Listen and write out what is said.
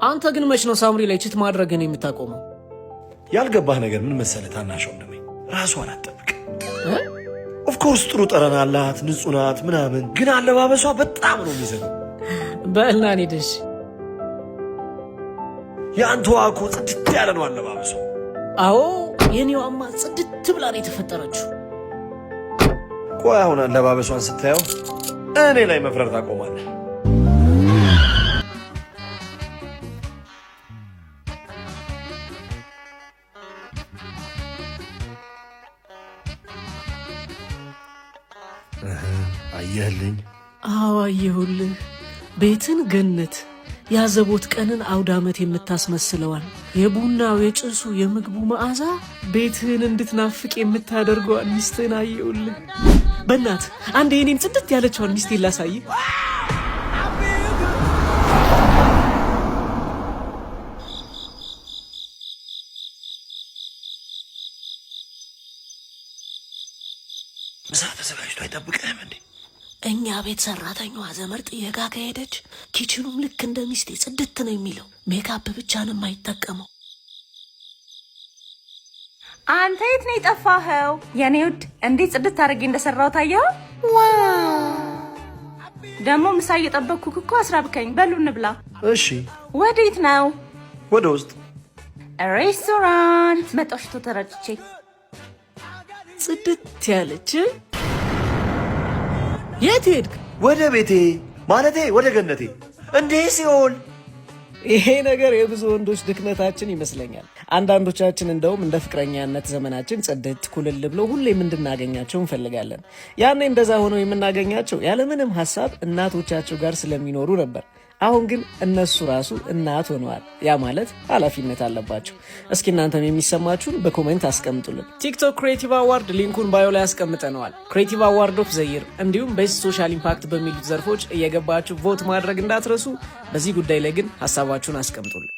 አንተ ግን መች ነው ሳምሪ ላይ ችት ማድረግን የምታቆመው? ያልገባህ ነገር ምን መሰለህ ታናሽ ወንድሜ፣ ራሷን አትጠብቅ። ኦፍኮርስ ጥሩ ጠረን አላት፣ ንጹህ ናት ምናምን፣ ግን አለባበሷ በጣም ነው የሚዘገው። በልና ኒድሽ የአንተዋ እኮ ጽድት ያለ ነው አለባበሷ። አዎ የኔዋማ ጽድት ብላ ነው የተፈጠረችው። ቆይ አሁን አለባበሷን ስታየው እኔ ላይ መፍረር ታቆማለህ። አየህልኝ? አዎ አየሁልህ። ቤትን ገነት ያዘቦት ቀንን አውደ ዓመት የምታስመስለዋል። የቡናው የጭሱ የምግቡ መዓዛ ቤትህን እንድትናፍቅ የምታደርገዋል ሚስትህን አየሁልህ። በእናት አንድ የኔን ጽድት ያለችዋን ሚስቴን ላሳይ። ምሳ ተዘጋጅቶ አይጠብቅህም እንዴ? እኛ ቤት ሰራተኛዋ ዘመድ ጥየቃ ከሄደች ኪችኑም ልክ እንደ ሚስቴ ጽድት ነው የሚለው። ሜካፕ ብቻ ነው የማይጠቀመው። አንተ የት ነው የጠፋኸው? የኔ ውድ እንዴት ጽድት አድርጌ እንደሰራው ታየው? ደግሞ ምሳ እየጠበቅኩህ እኮ አስራብከኝ። በሉ እንብላ። እሺ። ወዴት ነው? ወደ ውስጥ ሬስቶራንት መጣሽቶ ተረጭቼ ጽድት ያለች። የት ሄድክ? ወደ ቤቴ ማለቴ ወደ ገነቴ። እንዴ ሲሆን ይሄ ነገር የብዙ ወንዶች ድክመታችን ይመስለኛል። አንዳንዶቻችን እንደውም እንደ ፍቅረኛነት ዘመናችን ጽድት ኩልል ብሎ ሁሌም እንድናገኛቸው እንፈልጋለን። ያኔ እንደዛ ሆነው የምናገኛቸው ያለምንም ሀሳብ እናቶቻቸው ጋር ስለሚኖሩ ነበር። አሁን ግን እነሱ ራሱ እናት ሆነዋል። ያ ማለት ኃላፊነት አለባቸው። እስኪ እናንተም የሚሰማችሁን በኮሜንት አስቀምጡልን። ቲክቶክ ክሬቲቭ አዋርድ ሊንኩን ባዮ ላይ አስቀምጠነዋል። ክሬቲቭ አዋርድ ኦፍ ዘይር እንዲሁም ቤስት ሶሻል ኢምፓክት በሚሉት ዘርፎች እየገባችሁ ቮት ማድረግ እንዳትረሱ። በዚህ ጉዳይ ላይ ግን ሀሳባችሁን አስቀምጡልን።